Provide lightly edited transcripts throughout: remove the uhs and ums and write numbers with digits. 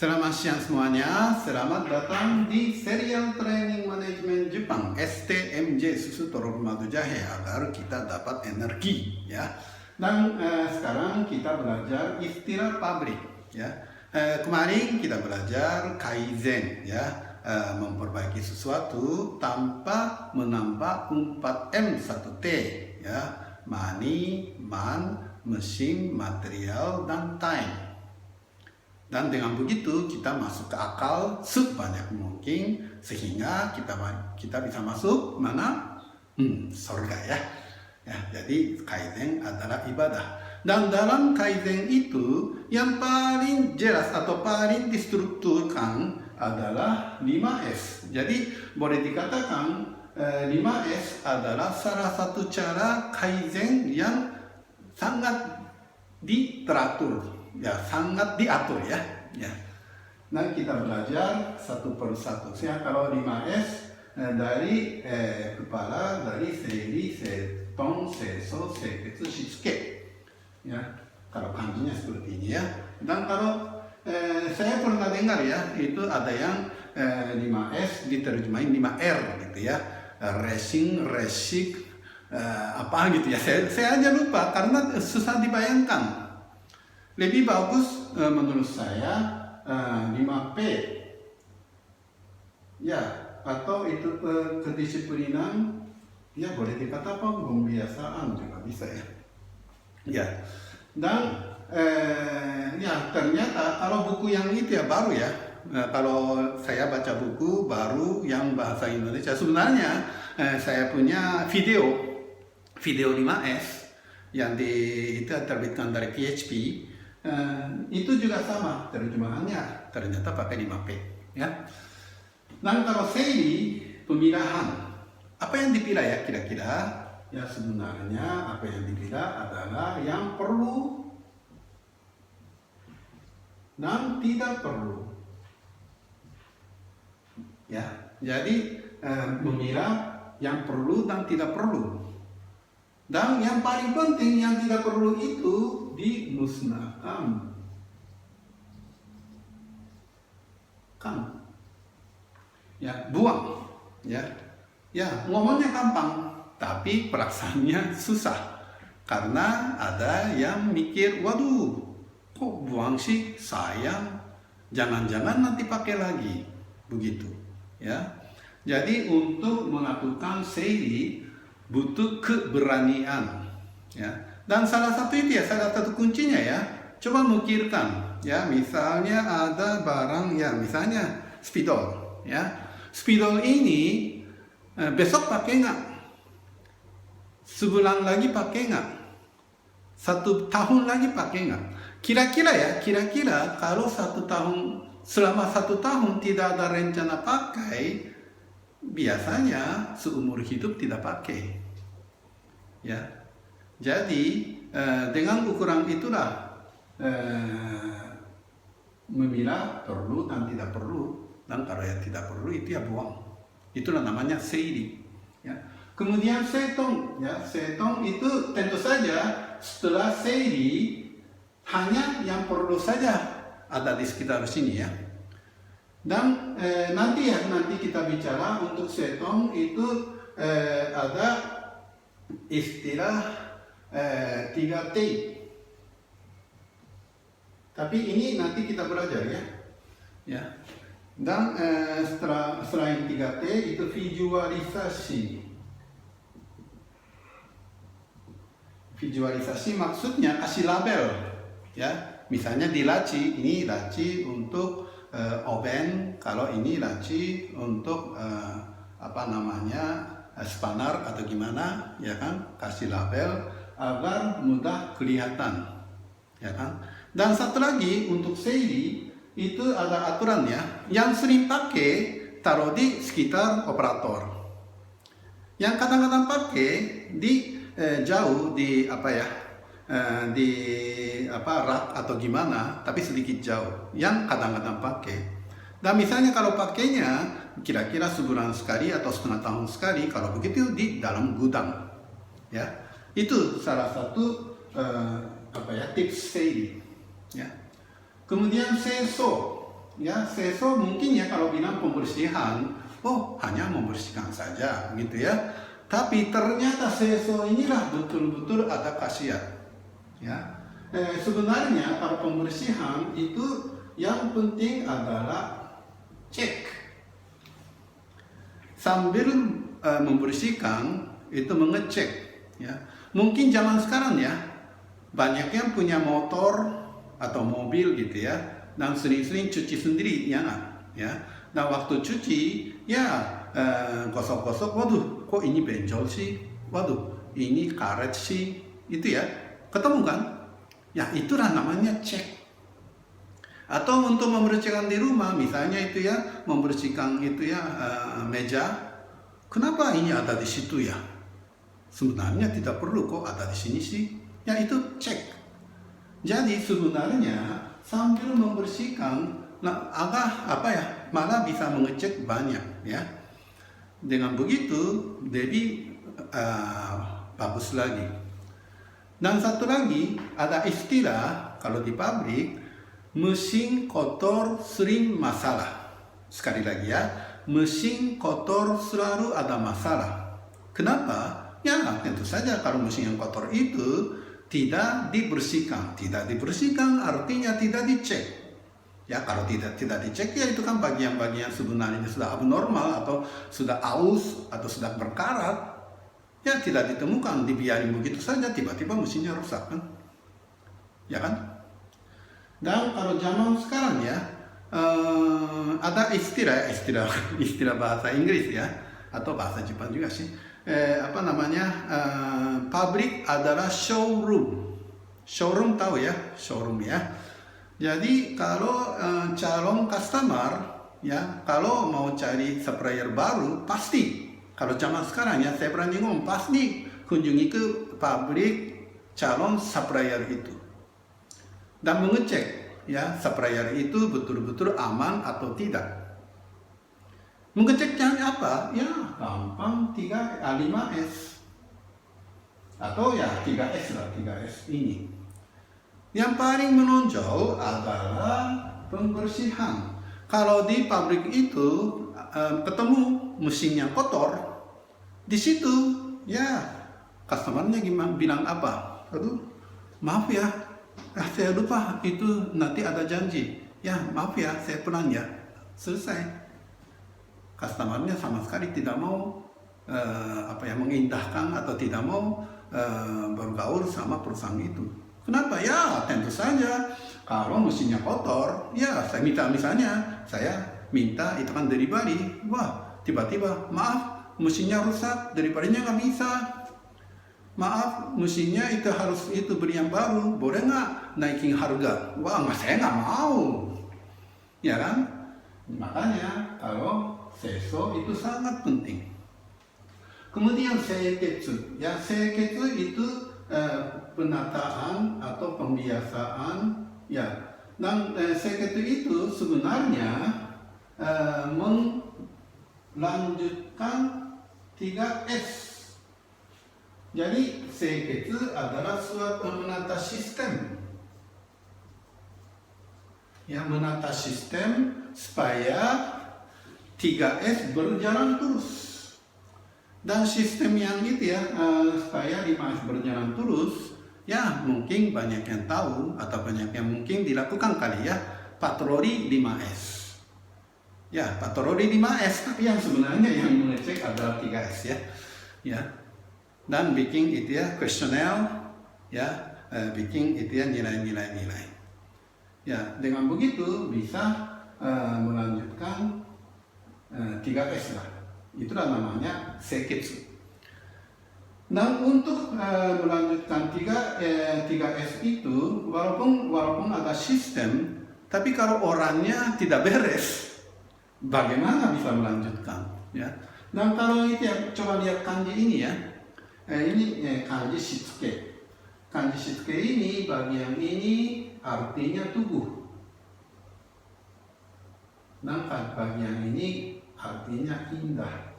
Selamat siang semuanya, selamat datang di Serial Training Manajemen Jepang STMJ Susu Telur Madu Jahe agar kita dapat energi ya. Dan sekarang kita belajar istilah pabrik ya. Kemarin kita belajar kaizen ya, memperbaiki sesuatu tanpa menambah 4M 1T ya, money, man, mesin, material, dan time. Dan dengan begitu kita masuk ke akal sebanyak mungkin sehingga kita bisa masuk mana? Surga ya. Jadi kaizen adalah ibadah. Dan dalam kaizen itu yang paling jelas atau paling distrukturkan adalah 5S. Jadi boleh dikatakan 5S adalah salah satu cara kaizen yang sangat diteratur. Ya, sangat diatur ya. Nah, kita belajar satu per satu. Kalau 5S dari kepala, dari seiri, setong, seso, seketsu, shitsuke. Ya, kalau kanjinya seperti ini ya. Dan kalau saya pernah dengar ya, itu ada yang 5S diterjemahin 5R gitu ya. Racing, resik, apa gitu ya. Saya aja lupa karena susah dibayangkan. Lebih bagus menurut saya 5P ya, atau itu kedisiplinan ya, boleh dikata apa, pembiasaan juga bisa ya. Dan ya ternyata kalau buku yang itu ya baru ya, kalau saya baca buku baru yang bahasa Indonesia, sebenarnya saya punya video 5S yang itu terbitkan dari PHP. Itu juga sama terjemahannya, ternyata pakai 5P ya. Dan kalau seiri, pemilahan, apa yang dipilah ya kira-kira? Ya sebenarnya apa yang dipilah adalah yang perlu dan tidak perlu ya. Jadi memilah yang perlu dan tidak perlu. Dan yang paling penting yang tidak perlu itu dimusnahkan. Ya, buang. Ya, ngomongnya gampang, tapi pelaksanaannya susah. Karena ada yang mikir, waduh, kok buang sih, sayang. Jangan-jangan nanti pakai lagi. Begitu, ya. Jadi untuk melakukan seiri butuh keberanian ya. Dan salah satu itu ya, salah satu kuncinya ya, coba mikirkan ya, misalnya ada barang ya, misalnya spidol ya. Spidol ini besok pakai nggak? Sebulan lagi pakai nggak? 1 tahun lagi pakai nggak? Kira-kira kalau 1 tahun, selama 1 tahun tidak ada rencana pakai, biasanya seumur hidup tidak pakai ya. Jadi dengan ukuran itulah memilah perlu dan tidak perlu, dan kalau yang tidak perlu itu ya buang. Itulah namanya seiri ya. Kemudian setong ya, setong itu tentu saja setelah seiri hanya yang perlu saja ada di sekitar sini ya. Dan nanti kita bicara untuk setong itu ada istilah 3T. Tapi ini nanti kita belajar ya. Dan selain 3T itu visualisasi. Visualisasi maksudnya kasih label ya. Misalnya di laci, ini laci untuk oven, kalau ini laci untuk spanar atau gimana ya kan, kasih label agar mudah kelihatan ya kan. Dan satu lagi untuk seiri itu ada aturan ya, yang sering pakai taruh di sekitar operator, yang kadang-kadang pakai di jauh di rak atau gimana, tapi sedikit jauh, yang kadang-kadang pakai. Dan misalnya kalau pakainya kira-kira sebulan sekali atau setengah tahun sekali, kalau begitu di dalam gudang ya. Itu salah satu tips seiri ya. Kemudian seso ya seso mungkin ya kalau bilang pembersihan, oh hanya membersihkan saja gitu ya. Tapi ternyata seso inilah betul-betul ada khasiat. Ya, sebenarnya kalau pembersihan itu yang penting adalah cek. Sambil membersihkan itu mengecek. Ya, mungkin zaman sekarang ya banyak yang punya motor atau mobil gitu ya, dan sering-sering cuci sendiri ya, ya. Nah waktu cuci ya gosok-gosok, waduh kok ini benjol sih, waduh ini karet sih, itu ya ketemu kan? Ya itulah namanya cek. Atau untuk membersihkan di rumah, misalnya itu ya membersihkan itu ya meja, kenapa ini ada di situ ya? Sebenarnya tidak perlu kok ada di sini sih. Ya itu cek. Jadi sebenarnya sambil membersihkan, nah agak apa ya, malah bisa mengecek banyak ya. Dengan begitu, jadi bagus lagi. Dan satu lagi ada istilah kalau di pabrik, mesin kotor sering masalah. Sekali lagi ya, mesin kotor selalu ada masalah. Kenapa? Ya tentu saja kalau mesin yang kotor itu tidak dibersihkan. Tidak dibersihkan artinya tidak dicek. Ya kalau tidak dicek ya itu kan bagian-bagian sebenarnya sudah abnormal atau sudah aus atau sudah berkarat. Ya tidak ditemukan, dibiarin begitu saja tiba-tiba mesinnya rusak kan. Ya kan? Dan kalau zaman sekarang ya ada istilah bahasa Inggris ya atau bahasa Jepang juga sih. Pabrik adalah showroom. Showroom tahu ya, showroom ya. Jadi kalau calon customer ya, kalau mau cari supplier baru pasti. Kalau zaman sekarang ya saya berani ngomong pasti kunjungi ke pabrik calon supplier itu dan mengecek ya supplier itu betul-betul aman atau tidak. Mengeceknya apa? Ya gampang 5S atau ya 3S lah, 3S ini. Yang paling menonjol adalah pembersihan. Kalau di pabrik itu ketemu mesin yang kotor, di situ ya customernya gimana bilang apa? Aduh, maaf ya, saya lupa itu nanti ada janji. Ya maaf ya, saya pulang ya. Selesai. Customernya sama sekali tidak mau mengindahkan atau tidak mau bergaul sama perusahaan itu. Kenapa? Ya tentu saja kalau mesinnya kotor, ya saya minta minta itu kan delivery, wah tiba-tiba maaf mesinnya rusak, deliverynya nggak bisa, maaf mesinnya itu harus beli yang baru, boleh nggak naikin harga? Wah saya nggak mau, ya kan? Makanya kalau seso itu sangat penting. Kemudian seiketsu, ya seiketsu itu penataan atau pembiasaan, ya. Dan seiketsu itu sebenarnya melanjutkan 3S. Jadi seiketsu adalah suatu menata sistem. Ya, menata sistem supaya 3S berjalan terus. Dan sistem yang itu ya, supaya 5S berjalan terus, ya mungkin banyak yang tahu atau banyak yang mungkin dilakukan kali ya, patroli 5S. Ya, patroli 5S, tapi yang sebenarnya yang mengecek adalah 3S ya. Ya. Dan bikin itu ya kuesioner, ya, bikin itu ya nilai-nilai. Ya, dengan begitu bisa melanjutkan 3S lah. Itulah namanya seiketsu. Nah, untuk melanjutkan 3S itu, walaupun ada sistem, tapi kalau orangnya tidak beres, bagaimana bisa melanjutkan? Ya. Dan kalau itu ya, coba lihat kanji ini ya. Ini kanji shitsuke. Kanji shitsuke ini bagian ini artinya tubuh. Dan bagian ini artinya indah.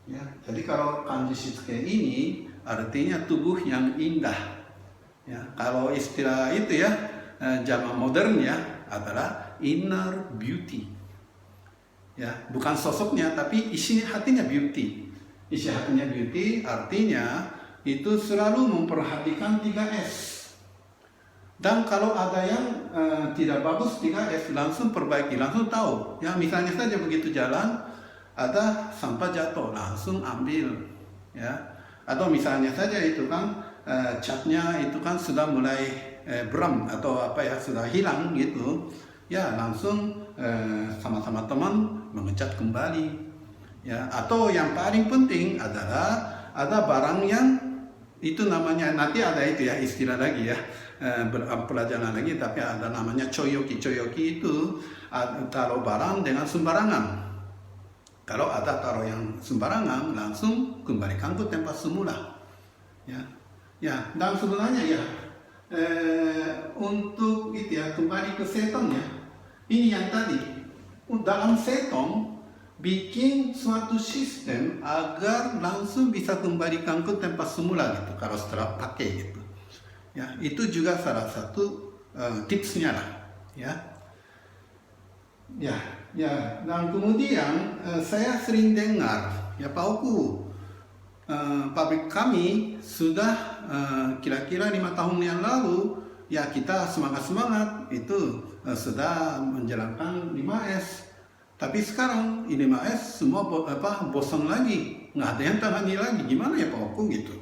Ya, jadi kalau kanji shitsuke ini artinya tubuh yang indah. Ya, kalau istilah itu ya zaman modern ya, adalah inner beauty. Ya, bukan sosoknya tapi isi hatinya beauty. Isi hatinya beauty artinya itu selalu memperhatikan 3S. Dan kalau ada yang tidak bagus 3S, langsung perbaiki, langsung tahu. Ya, misalnya saja begitu jalan ada sampah jatuh, langsung ambil. Ya, atau misalnya saja itu kan catnya itu kan sudah mulai buram atau apa ya, sudah hilang gitu. Ya, langsung sama-sama teman mengecat kembali. Ya, atau yang paling penting adalah ada barang yang itu namanya, nanti ada itu ya istilah lagi ya, pelajaran lagi, tapi ada namanya coyoki. Coyoki itu taruh barang dengan sembarangan. Kalau ada taruh yang sembarangan, langsung kembalikan ke tempat semula. Ya, ya, dan sebenarnya ya untuk itu ya kembali ke setongnya, ini yang tadi dalam setong bikin suatu sistem agar langsung bisa kembalikan ke tempat semula gitu kalau setelah pakai gitu. Ya, itu juga salah satu tipsnya lah. Ya, ya, ya. Dan kemudian saya sering dengar ya Pak Oku, pabrik kami sudah kira-kira 5 tahun yang lalu ya kita semangat itu sudah menjalankan 5S. Tapi sekarang 5S semua bosan lagi, nggak ada yang tangani lagi, gimana ya Pak Oku gitu.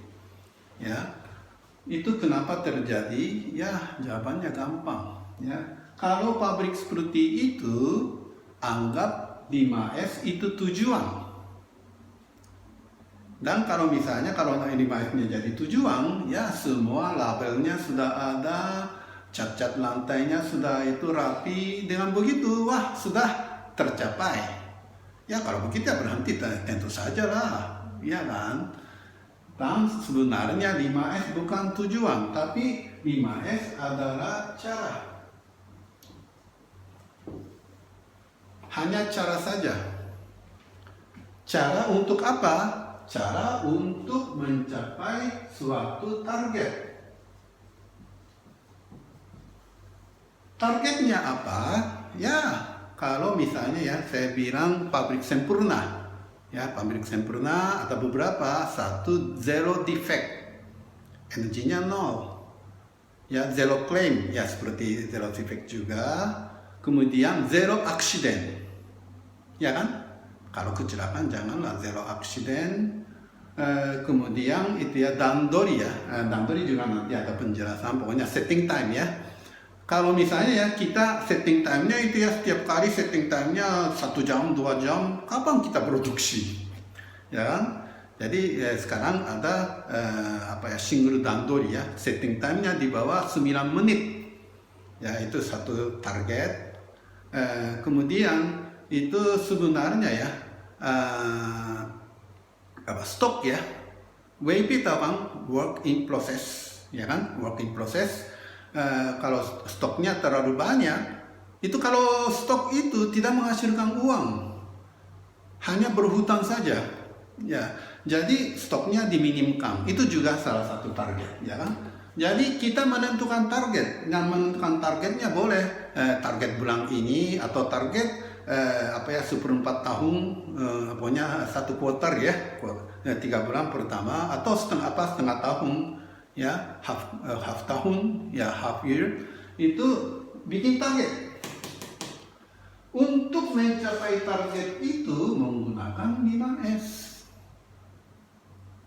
Ya, itu kenapa terjadi? Ya, jawabannya gampang. Ya, kalau pabrik seperti itu anggap 5S itu tujuan. Dan kalau misalnya kalau 5S-nya jadi tujuan, ya semua labelnya sudah ada, cat-cat lantainya sudah itu rapi, dengan begitu wah sudah tercapai. Ya kalau begitu ya berhenti tentu saja lah, ya kan. Dan sebenarnya 5S bukan tujuan, tapi 5S adalah cara. Hanya cara saja. Cara untuk apa? Cara untuk mencapai suatu target. Targetnya apa? Ya, kalau misalnya ya saya bilang pabrik sempurna, ya pabrik sempurna ada beberapa, satu zero defect, energinya nol, ya zero claim, ya seperti zero defect juga, kemudian zero accident, ya kan? Kalau kecelakaan janganlah zero accident, kemudian itu ya dandori ya, dandori juga nanti ada penjelasan, pokoknya setting time ya. Kalau misalnya ya kita setting time-nya itu ya setiap kali setting time-nya 1 jam, 2 jam, kapan kita produksi? Ya kan? Jadi sekarang ada apa ya single dandori ya, setting time-nya di bawah 9 menit. Ya itu satu target. Kemudian itu sebenarnya ya stok ya. WIP itu apa? Work in process, ya kan? Work in process. Kalau stoknya terlalu banyak, itu kalau stok itu tidak menghasilkan uang, hanya berhutang saja, ya. Jadi stoknya diminimkan, itu juga salah satu target, ya kan? Jadi kita menentukan target, dan menentukan targetnya boleh target bulan ini atau target apa ya 1/4 tahun, pokoknya 1 quarter ya, 3 bulan pertama atau setengah tahun. Ya, half tahun, ya half year, itu bikin target. Untuk mencapai target itu menggunakan 5S.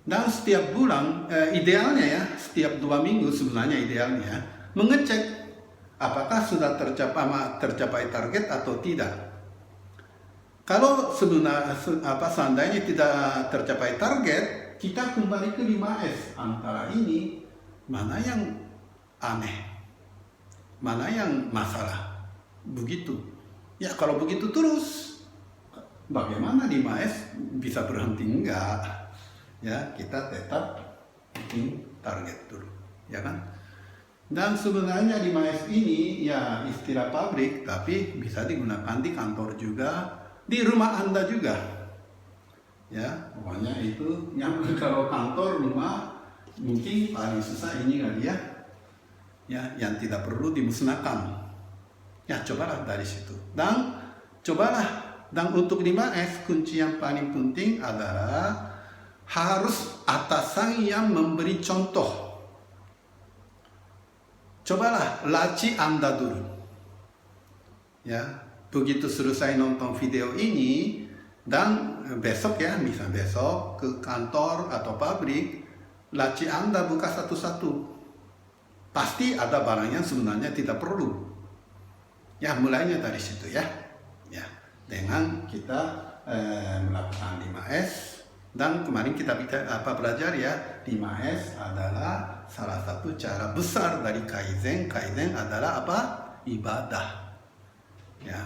Dan setiap bulan, idealnya ya, setiap 2 minggu sebenarnya idealnya, mengecek apakah sudah tercapai target atau tidak. Kalau seandainya tidak tercapai target, kita kembali ke 5S. Antara ini, mana yang aneh, mana yang masalah. Begitu. Ya kalau begitu terus, bagaimana 5S bisa berhenti? Enggak. Ya, kita tetap bikin target dulu. Ya kan? Dan sebenarnya 5S ini ya istilah pabrik, tapi bisa digunakan di kantor juga, di rumah Anda juga. Ya, pokoknya itu yang kalau kantor, rumah mungkin paling susah ini kali ya. Ya, yang tidak perlu dimusnahkan. Ya, cobalah dari situ. Dan cobalah. Dan untuk 5S, kunci yang paling penting adalah harus atasan yang memberi contoh. Cobalah laci Anda dulu. Ya, begitu selesai nonton video ini dan besok ya, misalnya besok ke kantor atau pabrik, laci Anda buka satu-satu. Pasti ada barang yang sebenarnya tidak perlu. Ya, mulainya dari situ ya. Ya, dengan kita melakukan 5S. Dan kemarin kita belajar ya, 5S adalah salah satu cara besar dari Kaizen. Kaizen adalah apa? Ibadah. Ya,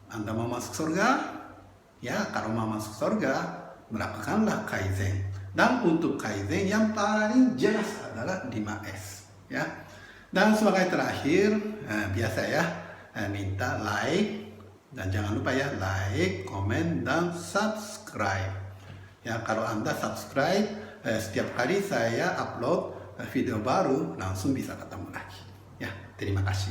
Anda mau masuk surga? Ya, kalau mau masuk surga, melakukanlah Kaizen. Dan untuk Kaizen yang paling jelas adalah 5S. Ya. Dan sebagai terakhir, biasa ya, minta like. Dan jangan lupa ya, like, komen, dan subscribe. Ya, kalau Anda subscribe, setiap kali saya upload video baru, langsung bisa ketemu lagi. Ya, terima kasih.